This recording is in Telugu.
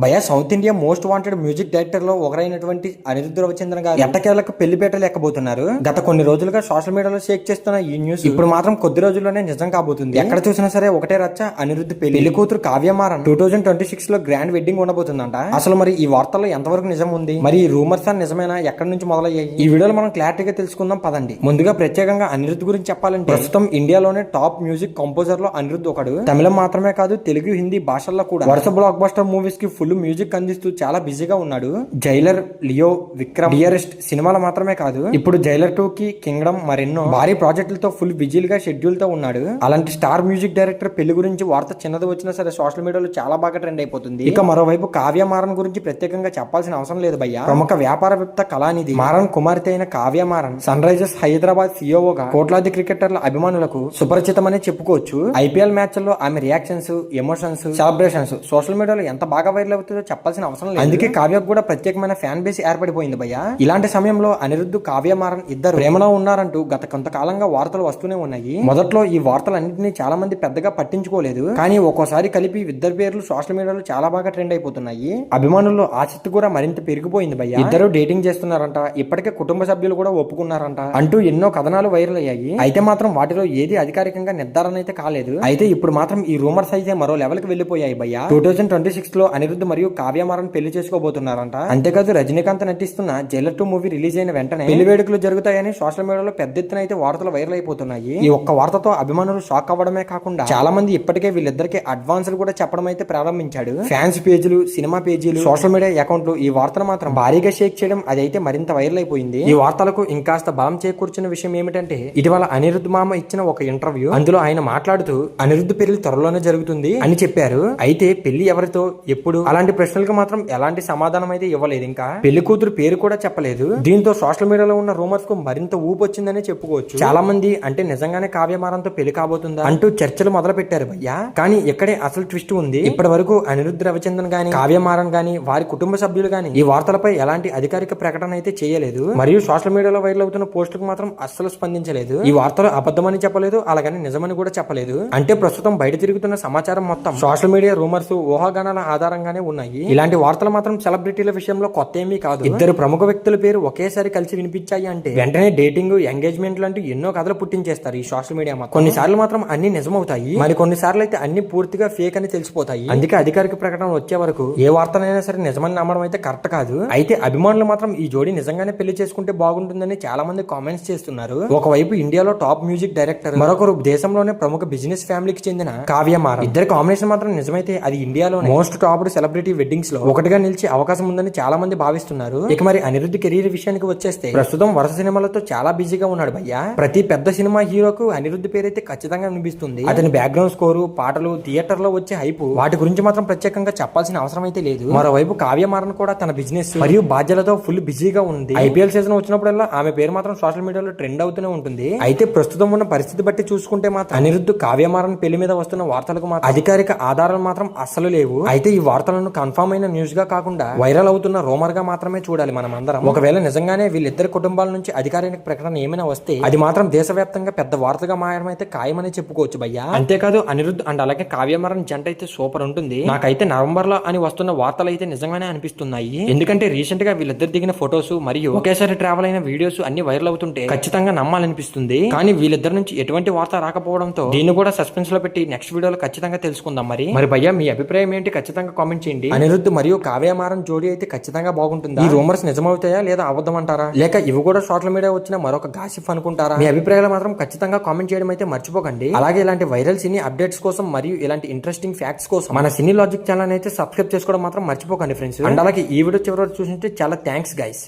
భయ south India most wanted music director లో ఒకరైనటువంటి అనిరుద్ధ్ రవిచంద్రన్ గారు ఎట్టకేలకు పెళ్లిపేటలు ఎక్కబోతున్నారు. గత కొన్ని రోజులుగా సోషల్ మీడియాలో షేక్ చేస్తున్న ఈ న్యూస్ ఇప్పుడు మాత్రం కొద్ది రోజుల్లోనే నిజం కాబోతుంది. ఎక్కడ చూసినా సరే ఒకటే రచ్చ, అనిరుద్ధ్ పెళ్లి కూతురు కావ్య మారన్ 2026 లో గ్రాండ్ వెడ్డింగ్ ఉండబోతుందంట. అసలు మరి ఈ వార్తల్లో ఎంతవరకు నిజం ఉంది, మరి ఈ రూమర్స్ నిజమేనా, ఎక్కడి నుంచి మొదలయ్యాయి, ఈ వీడియోలో మనం క్లారిటీగా తెలుసుకుందాం పదండి. ముందుగా ప్రత్యేకంగా అనిరుద్ధ్ గురించి చెప్పాలంటే ప్రస్తుతం ఇండియాలోనే టాప్ మ్యూజిక్ కంపోజర్ లో అనిరుద్ధ్ ఒకడు. తమిళం మాత్రమే కాదు, తెలుగు, హిందీ భాషల్లో కూడా వరుస బ్లాక్ బస్టర్ మూవీస్ కి ఫుల్ మ్యూజిక్ అందిస్తూ చాలా బిజీగా ఉన్నాడు. జైలర్, లియో, విక్రమ్, డియరెస్ట్ సినిమాలు మాత్రమే కాదు, ఇప్పుడు జైలర్ 2 కి, కింగ్డమ్, మరెన్నో భారీ ప్రాజెక్టులతో ఫుల్ బిజీగా షెడ్యూల్ తో ఉన్నాడు. అలాంటి స్టార్ మ్యూజిక్ డైరెక్టర్ పెళ్లి గురించి వార్త చిన్నది వచ్చినా సరే సోషల్ మీడియాలో చాలా బాగా ట్రెండ్ అయిపోతుంది. ఇక మరోవైపు కావ్య మారన్ గురించి ప్రత్యేకంగా చెప్పాల్సిన అవసరం లేదు భయ్య. ప్రముఖ వ్యాపారవేత్త కళానిధి మారన్ కుమార్తె అయిన కావ్య మారన్ సన్ రైజర్స్ హైదరాబాద్ సిఇఓగా కోట్లాది క్రికెటర్ల అభిమానులకు సుపరిచితమని చెప్పుకోవచ్చు. ఐపీఎల్ మ్యాచ్ల్లో ఆమె రియాక్షన్స్, ఎమోషన్స్, సెలబ్రేషన్స్ సోషల్ మీడియాలో ఎంత బాగా వైరల్ అవుతుందో చెప్పాల్సిన అవసరం లేదు. అందుకే కావ్యకు కూడా ప్రత్యేకమైన ఫ్యాన్ బేస్ ఏర్పడిపోయింది భయ్య. ఇలాంటి సమయంలో అనిరుద్ధ్, కావ్య మారన్ ఇద్దరు ప్రేమలో ఉన్నారంటూ గత కొంతకాలంగా వార్తలు వస్తూనే ఉన్నాయి. మొదట్లో ఈ వార్తలన్నింటినీ చాలా మంది పెద్దగా పట్టించుకోలేదు, కానీ ఒక్కోసారి కలిపి ఇద్దరు పేర్లు సోషల్ మీడియాలో చాలా బాగా ట్రెండ్ అయిపోతున్నాయి. అభిమానుల్లో ఆసక్తి కూడా మరింత పెరిగిపోయింది భయ్య. ఇద్దరు డేటింగ్ చేస్తున్నారంట, ఇప్పటికే కుటుంబ సభ్యులు కూడా ఒప్పుకున్నారంట అంటూ ఎన్నో కథనాలు వైరల్ అయ్యాయి. అయితే మాత్రం వాటిలో ఏది అధికారికంగా నిర్ధారణ అయితే కాలేదు. అయితే ఇప్పుడు మాత్రం ఈ రూమర్స్ అయితే మరో లెవెల్ కి వెళ్లిపోయాయి భయ్య. 2026 లో అనిరుద్ధ్ మరియు కావ్య మారన్ పెళ్లి చేసుకోబోతున్నారంట. అంతేకాదు రజనీకాంత్ నటిస్తున్న జైలర్ 2 మూవీ రిలీజ్ అయిన వెంటనే పెళ్లి వేడుకలు జరుగుతాయని సోషల్ మీడియాలో పెద్ద ఎత్తున అయితే వార్తలు వైరల్ అయిపోతున్నాయి. ఈ ఒక్క వార్తతో అభిమానులు షాక్ అవ్వడమే కాకుండా చాలా మంది ఇప్పటికే వీళ్ళిద్దరికి అడ్వాన్సులు కూడా చెప్పడం అయితే ప్రారంభించాడు. ఫ్యాన్స్ పేజీలు, సినిమా పేజీలు, సోషల్ మీడియా అకౌంట్లు ఈ వార్తను మాత్రం భారీగా షేక్ చేయడం అదైతే మరింత వైరల్ అయిపోయింది. ఈ వార్తలకు ఇంకాస్త బలం చేకూర్చిన విషయం ఏమిటంటే ఇటీవల అనిరుద్ధ్ మామ ఇచ్చిన ఒక ఇంటర్వ్యూ. అందులో ఆయన మాట్లాడుతూ అనిరుద్ధ్ పెళ్లి త్వరలోనే జరుగుతుంది అని చెప్పారు. అయితే పెళ్లి ఎవరితో, ఎప్పుడు అలాంటి ప్రశ్నలకు మాత్రం ఎలాంటి సమాధానం అయితే ఇవ్వలేదు. ఇంకా పెళ్లి కూతురు పేరు కూడా చెప్పలేదు. దీంతో సోషల్ మీడియాలో ఉన్న రూమర్స్ కు మరింత ఊపు వచ్చిందని చెప్పుకోవచ్చు. చాలా మంది అంటే నిజంగానే కావ్య మారన్తో పెళ్లి కాబోతుందా అంటూ చర్చలు మొదలు పెట్టారు భయ్యా. కానీ ఇక్కడే అసలు ట్విస్ట్ ఉంది. ఇప్పటి వరకు అనిరుద్ధ్ రవిచంద్రన్ గాని, కావ్య మారన్ గాని, వారి కుటుంబ సభ్యులు గాని ఈ వార్తలపై ఎలాంటి అధికారిక ప్రకటన అయితే చేయలేదు. మరియు సోషల్ మీడియాలో వైరల్ అవుతున్న పోస్టులకు మాత్రం అస్సలు స్పందించలేదు. ఈ వార్తలు అబద్ధమని చెప్పలేదు, అలాగని నిజమని కూడా చెప్పలేదు. అంటే ప్రస్తుతం బయట తిరుగుతున్న సమాచారం మొత్తం సోషల్ మీడియా రూమర్స్, ఊహాగానాల ఆధారంగానే ఉన్నాయి. ఇలాంటి వార్తలు మాత్రం సెలబ్రిటీల విషయంలో కొత్త ఏమీ కాదు. ఇద్దరు ప్రముఖ వ్యక్తుల పేరు ఒకేసారి కలిసి వినిపించాయి అంటే వెంటనే డేటింగ్, ఎంగేజ్మెంట్ లాంటి ఎన్నో కథలు పుట్టించేస్తారు ఈ సోషల్ మీడియా మాత్రం. కొన్నిసార్లు మాత్రం అన్ని నిజమవుతాయి, మరి కొన్నిసార్లు అయితే అన్ని పూర్తిగా ఫేక్ అని తెలిసిపోతాయి. అందుకే అధికారిక ప్రకటన వచ్చే వరకు ఏ వార్తనైనా సరే నిజమని నమ్మడం అయితే కరెక్ట్ కాదు. అయితే అభిమానులు మాత్రం ఈ జోడీ నిజంగానే పెళ్లి చేసుకుంటే బాగుంటుందని చాలా మంది కామెంట్స్ చేస్తున్నారు. ఒకవైపు ఇండియాలో టాప్ మ్యూజిక్ డైరెక్టర్, మరొకరు దేశంలోనే ప్రముఖ బిజినెస్ ఫ్యామిలీకి చెందిన కావ్య మారన్. ఇద్దరు కాంబినేషన్ మాత్రం నిజమైతే అది ఇండియాలో మోస్ట్ టాప్డ్ సెలబ్రిటీ వెడ్డింగ్స్ లో ఒకటిగా నిలిచే అవకాశం ఉందని చాలా మంది భావిస్తున్నారు. ఇక మరి అనిరుద్ధ్ కెరీర్ విషయానికి వచ్చేస్తే ప్రస్తుతం వరుస సినిమాలతో చాలా బిజీగా ఉన్నాడు భయ్యా. ప్రతి పెద్ద సినిమా హీరోకు అనిరుద్ధ్ పేరైతే ఖచ్చితంగా వినిపిస్తుంది. అతని బ్యాక్గ్రౌండ్ స్కోరు, పాటలు, థియేటర్ లో వచ్చే హైప్, వాటి గురించి మాత్రం ప్రత్యేకంగా చెప్పాల్సిన అవసరం అయితే లేదు. మరోవైపు కావ్య మారన్ కూడా తన బిజినెస్ మరియు బాధ్యతలతో ఫుల్ బిజీగా ఉంది. ఐపీఎల్ సీజన్ వచ్చినప్పుడల్లా ఆమె పేరు మాత్రం సోషల్ మీడియాలో ట్రెండ్ అవుతూనే ఉంటుంది. అయితే ప్రస్తుతం ఉన్న పరిస్థితి బట్టి చూసుకుంటే మాత్రం అనిరుద్ధ్, కావ్య మారన్ పెళ్లి మీద వస్తున్న వార్తలకు మాత్రం అధికారిక ఆధారాలు మాత్రం అస్సలు లేవు. అయితే ఈ వార్తలను కన్ఫర్మ్ అయిన న్యూస్ గా కాకుండా వైరల్ అవుతున్న రూమర్ గా మాత్రమే చూడాలి మనం అందరం. ఒకవేళ నిజంగానే వీళ్ళిద్దరి కుటుంబాల నుంచి అధికారిక ప్రకటన ఏమైనా వస్తే అది మాత్రం దేశవ్యాప్తంగా పెద్ద వార్తగా మారమైతే ఖాయమని చెప్పుకోవచ్చు భయ్యా. అంతేకాదు అనిరుద్ధ్ అండ్ అలాగే కావ్య మారన్ జంట అయితే సూపర్ ఉంటుంది. నాకైతే నవంబర్ లో అని వస్తున్న వార్తలు అయితే నిజంగానే అనిపిస్తున్నాయి. ఎందుకంటే రీసెంట్ గా వీళ్ళిద్దరు దిగిన ఫొటోస్ మరియు ఒకేసారి ట్రావెల్ అయిన వీడియోస్ అన్ని వైరల్ అవుతుంటే ఖచ్చితంగా నమ్మాలనిపిస్తుంది. కానీ వీళ్ళిద్దరి నుంచి ఎటువంటి వార్త రాకపోవడంతో దీన్ని కూడా సస్పెన్స్ లో పెట్టి నెక్స్ట్ వీడియోలో ఖచ్చితంగా తెలుసుకుందాం. మరి భయ్యా మీ అభిప్రాయం ఏంటి ఖచ్చితంగా కామెంట్ చేయండి. అనిరుద్ధ్ మరియు కావ్య మారన్ జోడీ అయితే ఖచ్చితంగా బాగుంటుందా? ఈ రూమర్స్ నిజమవుతాయా లేదా అబద్ధం అంటారా? లేక ఇవి కూడా సోషల్ మీడియా వచ్చిన మరొక గాసిప్ అనుకుంటారా? మీ అభిప్రాయాలు మాత్రం ఖచ్చితంగా కామెంట్ చేయడం అయితే మర్చిపోకండి. అలాగే ఇలాంటి వైరల్ సినీ అప్డేట్స్ కోసం మరియు ఇలాంటి ఇంట్రెస్టింగ్ ఫ్యాక్ట్స్ కోసం మన సినీ లాజిక్ ఛానల్ అయితే సబ్స్క్రైబ్ చేసుకోవడం మాత్రం మర్చిపోకండి ఫ్రెండ్స్. అండ్ అలాగే ఈ వీడియో చివరి వరకు చూసింటే చాలా థ్యాంక్స్ గైస్.